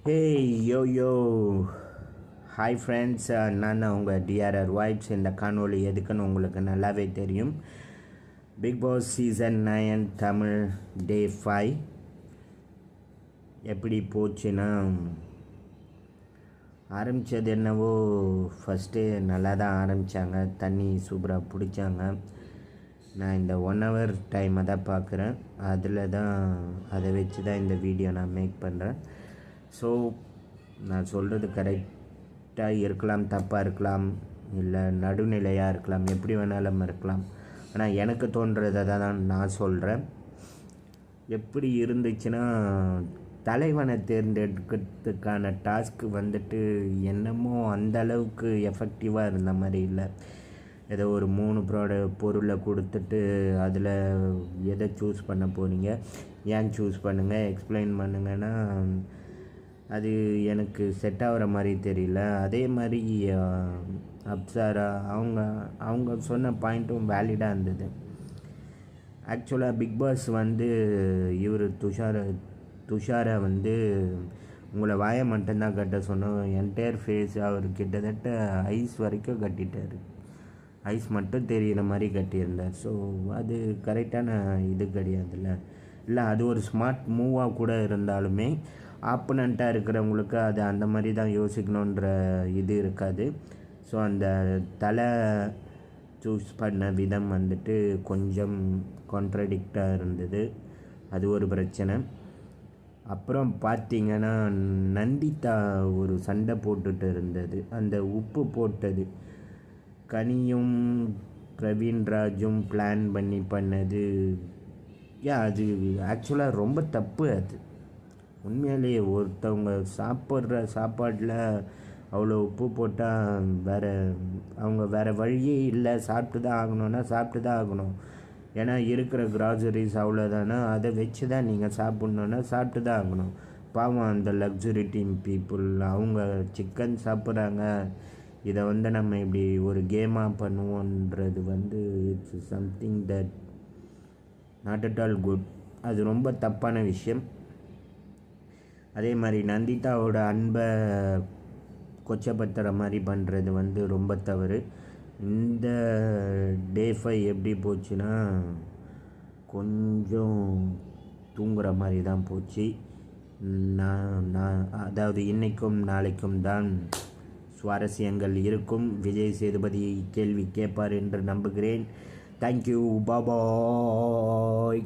Hey யோ யோ hi friends, நான் உங்கள் TRR vibes. இந்த காணொளி எதுக்குன்னு உங்களுக்கு நல்லாவே தெரியும். பிக் பாஸ் சீசன் 9 தமிழ் டே 5 எப்படி போச்சுன்னா, ஆரம்பித்தது என்னவோ ஃபஸ்ட்டு நல்லா தான் ஆரம்பித்தாங்க. தண்ணி சூப்பராக பிடிச்சாங்க. நான் இந்த 1 hour டைமை தான் பார்க்குறேன். அதில் தான் அதை வச்சு தான் இந்த வீடியோ நான் மேக் பண்ணுறேன். ஸோ நான் சொல்கிறது கரெக்டாக இருக்கலாம், தப்பாக இருக்கலாம், இல்லை நடுநிலையாக இருக்கலாம், எப்படி வேணாலும் இருக்கலாம். ஆனால் எனக்கு தோன்றதை தான் நான் சொல்கிறேன். எப்படி இருந்துச்சுன்னா, தலைவனை தேர்ந்தெடுக்கிறதுக்கான டாஸ்க்கு வந்துட்டு என்னமோ அந்த அளவுக்கு எஃபெக்டிவாக இருந்த மாதிரி இல்லை. ஏதோ ஒரு 3 பொருளை கொடுத்துட்டு அதில் எதை சூஸ் பண்ண போகிறீங்க, ஏன் சூஸ் பண்ணுங்கள், எக்ஸ்பிளைன் பண்ணுங்கன்னா அது எனக்கு செட் ஆகிற மாதிரி தெரியல. அதே மாதிரி அப்சாரா அவங்க சொன்ன பாயிண்ட்டும் வேலிடாக இருந்தது. ஆக்சுவலாக பிக் பாஸ் வந்து இவர் துஷாரை வந்து உங்களை வாயை மட்டும்தான் கட்ட சொன்னோம். என்டையர் ஃபேஸ் அவர் கிட்டத்தட்ட ஐஸ் வரைக்கும் கட்டிட்டார். ஐஸ் மட்டும் தெரிகிற மாதிரி கட்டியிருந்தார். ஸோ அது கரெக்டான இது கிடையாதுல்ல. இல்லை, அது ஒரு ஸ்மார்ட் மூவாக கூட இருந்தாலுமே ஆப்பனண்ட்டாக இருக்கிறவங்களுக்கு அது அந்த மாதிரி தான் யோசிக்கணுன்ற இது இருக்காது. ஸோ அந்த தலை சூஸ் பண்ண விதம் வந்துட்டு கொஞ்சம் கான்ட்ரடிக்டாக இருந்தது. அது ஒரு பிரச்சனை. அப்புறம் பார்த்திங்கன்னா, நந்திதா ஒரு சண்டை போட்டுட்டு இருந்தது. அந்த உப்பு போட்டது கனியும் பிரவீன்ராஜும் பிளான் பண்ணது. அது ஆக்சுவலாக ரொம்ப தப்பு. அது உண்மையிலேயே ஒருத்தவங்க சாப்பிட்ற சாப்பாட்டில் அவ்வளோ உப்பு போட்டால் அவங்க வேறு வழியே இல்லை. சாப்பிட்டு தான் ஆகணும்னா சாப்பிட்டு தான் ஆகணும். ஏன்னா இருக்கிற கிராசரிஸ் அவ்வளோதானே, அதை வச்சு தான் நீங்கள் சாப்பிட்ணுன்னா சாப்பிட்டு தான் ஆகணும். பாவம் அந்த லக்ஸுரி டீம் பீப்புள், அவங்க சிக்கன் சாப்பிட்றாங்க. இதை வந்து நம்ம இப்படி ஒரு கேமாக பண்ணுவோன்றது வந்து it's something that not at all good. அது ரொம்ப தப்பான விஷயம். அதே மாதிரி நந்திதாவோட அன்பை கொச்சப்படுத்துகிற மாதிரி பண்ணுறது வந்து ரொம்ப தவறு. இந்த டே 5 எப்படி போச்சுன்னா, கொஞ்சம் தூங்குகிற மாதிரி தான் போச்சு. நான் அதாவது இன்றைக்கும் நாளைக்கும் தான் சுவாரஸ்யங்கள் இருக்கும். விஜய் சேதுபதி கேள்வி கேட்பார் என்று நம்புகிறேன். தேங்க்யூ, பாபாய்.